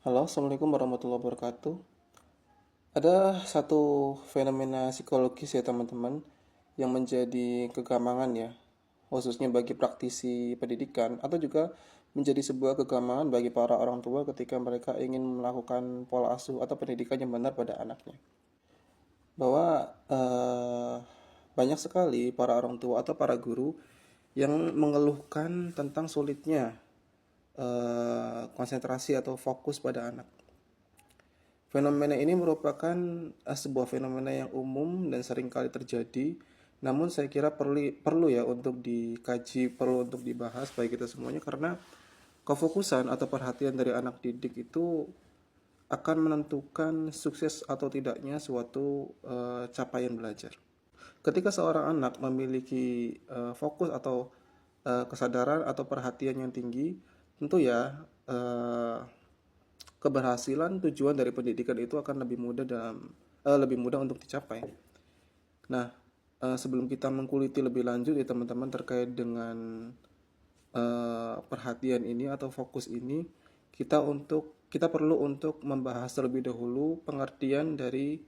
Halo, Assalamualaikum warahmatullahi wabarakatuh. Ada satu fenomena psikologis ya teman-teman yang menjadi kegamangan ya, khususnya bagi praktisi pendidikan atau juga menjadi sebuah kegamangan bagi para orang tua ketika mereka ingin melakukan pola asuh atau pendidikan yang benar pada anaknya. Bahwa banyak sekali para orang tua atau para guru yang mengeluhkan tentang sulitnya konsentrasi atau fokus pada anak. Fenomena ini merupakan sebuah fenomena yang umum dan sering kali terjadi. Namun saya kira perlu ya untuk dikaji, perlu untuk dibahas bagi kita semuanya karena kefokusan atau perhatian dari anak didik itu akan menentukan sukses atau tidaknya suatu capaian belajar. Ketika seorang anak memiliki fokus atau kesadaran atau perhatian yang tinggi, tentu ya keberhasilan tujuan dari pendidikan itu akan lebih mudah untuk dicapai. Nah, sebelum kita mengkuliti lebih lanjut ya teman-teman terkait dengan perhatian ini atau fokus ini, kita perlu untuk membahas terlebih dahulu pengertian dari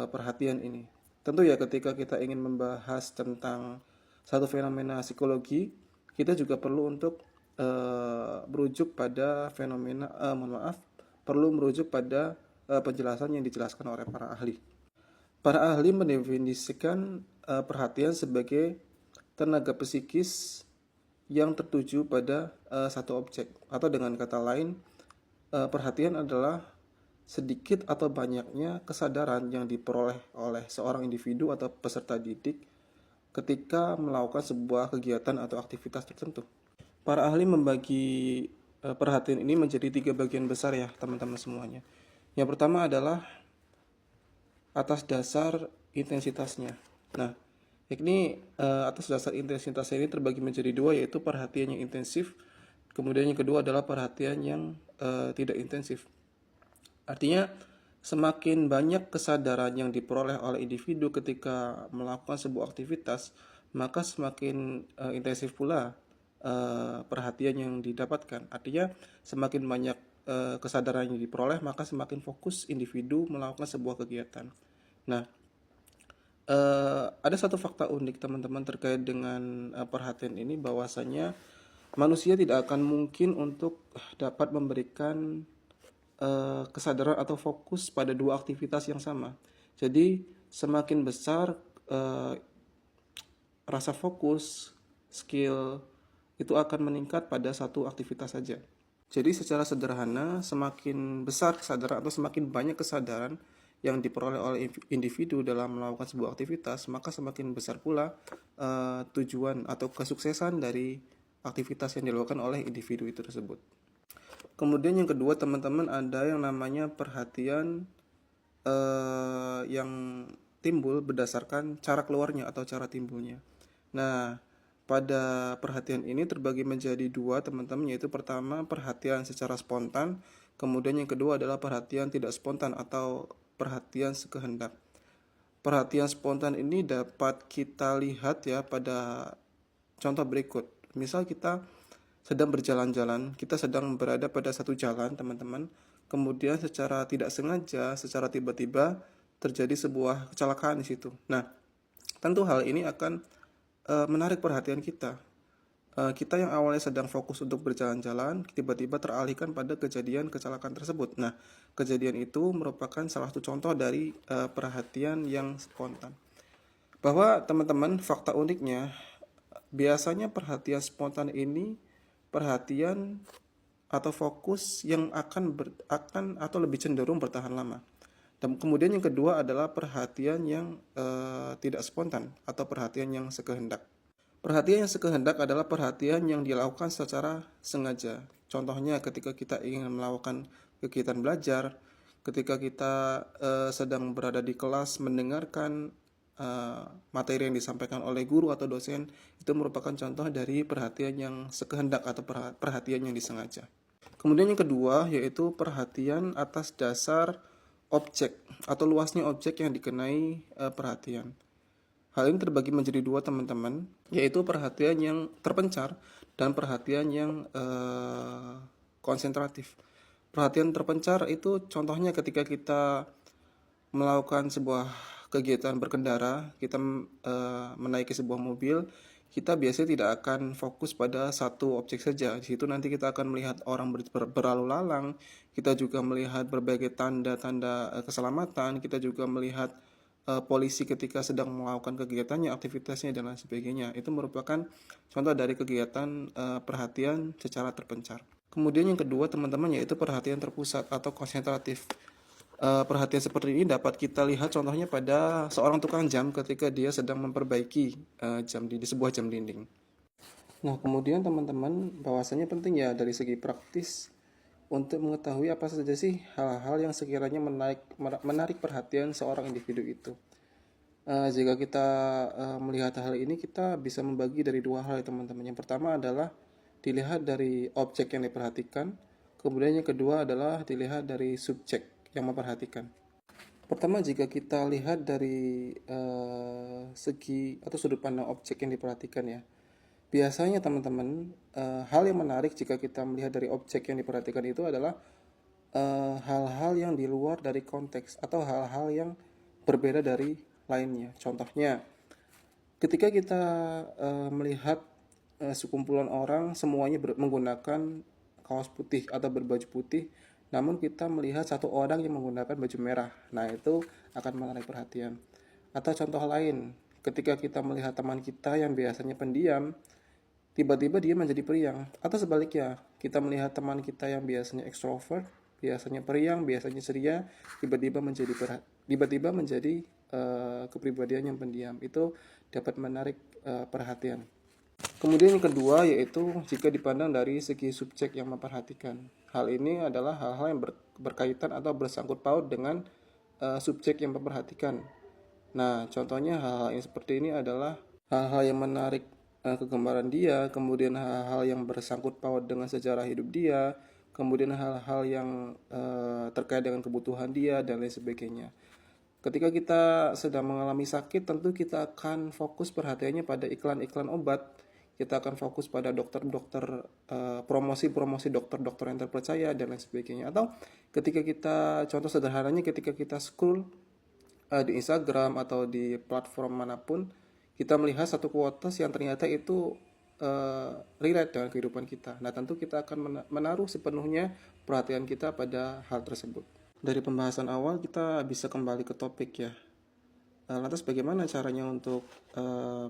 perhatian ini. Tentu ya ketika kita ingin membahas tentang satu fenomena psikologi, kita juga perlu untuk merujuk pada perlu merujuk pada penjelasan yang dijelaskan oleh para ahli. Para ahli mendefinisikan perhatian sebagai tenaga psikis yang tertuju pada satu objek, atau dengan kata lain, perhatian adalah sedikit atau banyaknya kesadaran yang diperoleh oleh seorang individu atau peserta didik ketika melakukan sebuah kegiatan atau aktivitas tertentu. Para ahli membagi perhatian ini menjadi 3 bagian besar ya teman-teman semuanya. Yang pertama adalah atas dasar intensitasnya. Nah, yakni atas dasar intensitasnya ini terbagi menjadi dua, yaitu perhatian yang intensif, kemudian yang kedua adalah perhatian yang tidak intensif. Artinya, semakin banyak kesadaran yang diperoleh oleh individu ketika melakukan sebuah aktivitas, maka semakin intensif pula perhatian yang didapatkan. Artinya, semakin banyak kesadaran yang diperoleh, maka semakin fokus individu melakukan sebuah kegiatan. Nah, ada satu fakta unik teman-teman terkait dengan perhatian ini, bahwasanya manusia tidak akan mungkin untuk dapat memberikan kesadaran atau fokus pada dua aktivitas yang sama. Jadi semakin besar rasa fokus, skill itu akan meningkat pada satu aktivitas saja. Jadi secara sederhana, semakin besar kesadaran atau semakin banyak kesadaran yang diperoleh oleh individu dalam melakukan sebuah aktivitas, maka semakin besar pula tujuan atau kesuksesan dari aktivitas yang dilakukan oleh individu itu tersebut. Kemudian yang kedua teman-teman, ada yang namanya perhatian yang timbul berdasarkan cara keluarnya atau cara timbulnya. Nah, pada perhatian ini terbagi menjadi dua teman-teman, yaitu pertama perhatian secara spontan, kemudian yang kedua adalah perhatian tidak spontan atau perhatian sekehendak. Perhatian spontan ini dapat kita lihat ya pada contoh berikut. Misal kita sedang berjalan-jalan, kita sedang berada pada satu jalan teman-teman, kemudian secara tidak sengaja, secara tiba-tiba terjadi sebuah kecelakaan di situ. Nah, tentu hal ini akan menarik perhatian kita. Kita yang awalnya sedang fokus untuk berjalan-jalan, tiba-tiba teralihkan pada kejadian kecelakaan tersebut. Nah, kejadian itu merupakan salah satu contoh dari perhatian yang spontan. Bahwa teman-teman, fakta uniknya, biasanya perhatian spontan ini perhatian atau fokus yang akan atau lebih cenderung bertahan lama. Dan kemudian yang kedua adalah perhatian yang tidak spontan atau perhatian yang sekehendak. Perhatian yang sekehendak adalah perhatian yang dilakukan secara sengaja. Contohnya ketika kita ingin melakukan kegiatan belajar, ketika kita sedang berada di kelas mendengarkan materi yang disampaikan oleh guru atau dosen, itu merupakan contoh dari perhatian yang sekehendak atau perhatian yang disengaja. Kemudian yang kedua yaitu perhatian atas dasar objek atau luasnya objek yang dikenai perhatian. Hal ini terbagi menjadi dua teman-teman, yaitu perhatian yang terpencar dan perhatian yang konsentratif. Perhatian terpencar itu contohnya ketika kita melakukan sebuah kegiatan berkendara, kita menaiki sebuah mobil, kita biasanya tidak akan fokus pada satu objek saja. Di situ nanti kita akan melihat orang berlalu lalang, kita juga melihat berbagai tanda-tanda keselamatan, kita juga melihat polisi ketika sedang melakukan kegiatannya, aktivitasnya dan lain sebagainya. Itu merupakan contoh dari kegiatan perhatian secara terpencar. Kemudian yang kedua teman-teman yaitu perhatian terpusat atau konsentratif. Perhatian seperti ini dapat kita lihat contohnya pada seorang tukang jam ketika dia sedang memperbaiki jam di sebuah jam dinding. Nah, kemudian teman-teman bahwasanya penting ya dari segi praktis untuk mengetahui apa saja sih hal-hal yang sekiranya menarik perhatian seorang individu itu. Jika kita melihat hal ini, kita bisa membagi dari dua hal ya teman-teman. Yang pertama adalah dilihat dari objek yang diperhatikan, kemudian yang kedua adalah dilihat dari subjek yang memperhatikan. Pertama, jika kita lihat dari segi atau sudut pandang objek yang diperhatikan ya, biasanya teman-teman hal yang menarik jika kita melihat dari objek yang diperhatikan itu adalah hal-hal yang di luar dari konteks atau hal-hal yang berbeda dari lainnya. Contohnya, ketika kita melihat sekumpulan orang semuanya menggunakan kaos putih atau berbaju putih, namun kita melihat satu orang yang menggunakan baju merah, nah itu akan menarik perhatian. Atau contoh lain, ketika kita melihat teman kita yang biasanya pendiam, tiba-tiba dia menjadi periang. Atau sebaliknya, kita melihat teman kita yang biasanya ekstrovert, biasanya periang, biasanya ceria, tiba-tiba menjadi kepribadian yang pendiam. Itu dapat menarik perhatian. Kemudian yang kedua yaitu jika dipandang dari segi subjek yang memperhatikan. Hal ini adalah hal-hal yang berkaitan atau bersangkut paut dengan subjek yang memperhatikan. Nah, contohnya hal-hal yang seperti ini adalah hal-hal yang menarik kegemaran dia, kemudian hal-hal yang bersangkut paut dengan sejarah hidup dia, kemudian hal-hal yang terkait dengan kebutuhan dia dan lain sebagainya. Ketika kita sedang mengalami sakit, tentu kita akan fokus perhatiannya pada iklan-iklan obat. Kita akan fokus pada dokter-dokter, promosi-promosi dokter-dokter yang terpercaya dan lain sebagainya. Atau ketika kita, contoh sederhananya ketika kita scroll di Instagram atau di platform manapun, kita melihat satu quotes yang ternyata itu relate dengan kehidupan kita. Nah, tentu kita akan menaruh sepenuhnya perhatian kita pada hal tersebut. Dari pembahasan awal kita bisa kembali ke topik ya. Lantas bagaimana caranya untuk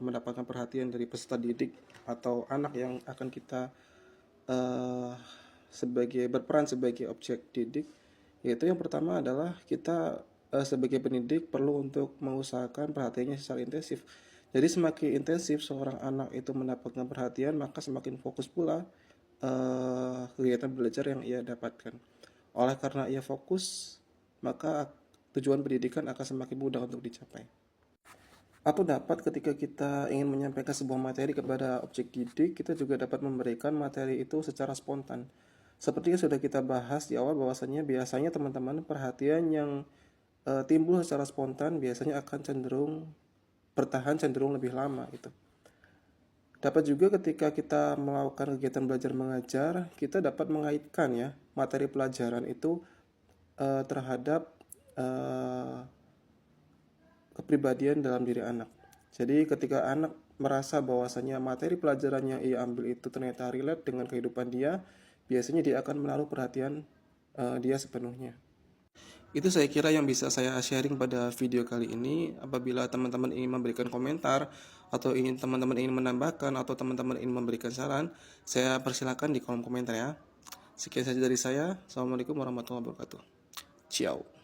mendapatkan perhatian dari peserta didik atau anak yang akan kita berperan sebagai objek didik? Yaitu yang pertama adalah kita sebagai pendidik perlu untuk mengusahakan perhatiannya secara intensif. Jadi semakin intensif seorang anak itu mendapatkan perhatian, maka semakin fokus pula kegiatan belajar yang ia dapatkan. Oleh karena ia fokus, maka tujuan pendidikan akan semakin mudah untuk dicapai. Atau dapat ketika kita ingin menyampaikan sebuah materi kepada objek didik, kita juga dapat memberikan materi itu secara spontan. Seperti yang sudah kita bahas di awal bahwasanya biasanya teman-teman perhatian yang timbul secara spontan biasanya akan bertahan cenderung lebih lama gitu. Dapat juga ketika kita melakukan kegiatan belajar mengajar, kita dapat mengaitkan ya materi pelajaran itu terhadap kepribadian dalam diri anak. Jadi ketika anak merasa bahwasanya materi pelajaran yang ia ambil itu ternyata relate dengan kehidupan dia, biasanya dia akan menaruh perhatian dia sepenuhnya. Itu saya kira yang bisa saya sharing pada video kali ini. Apabila teman-teman ingin memberikan komentar atau teman-teman ingin menambahkan atau teman-teman ingin memberikan saran, saya persilakan di kolom komentar ya. Sekian saja dari saya. Assalamualaikum warahmatullahi wabarakatuh. Ciao.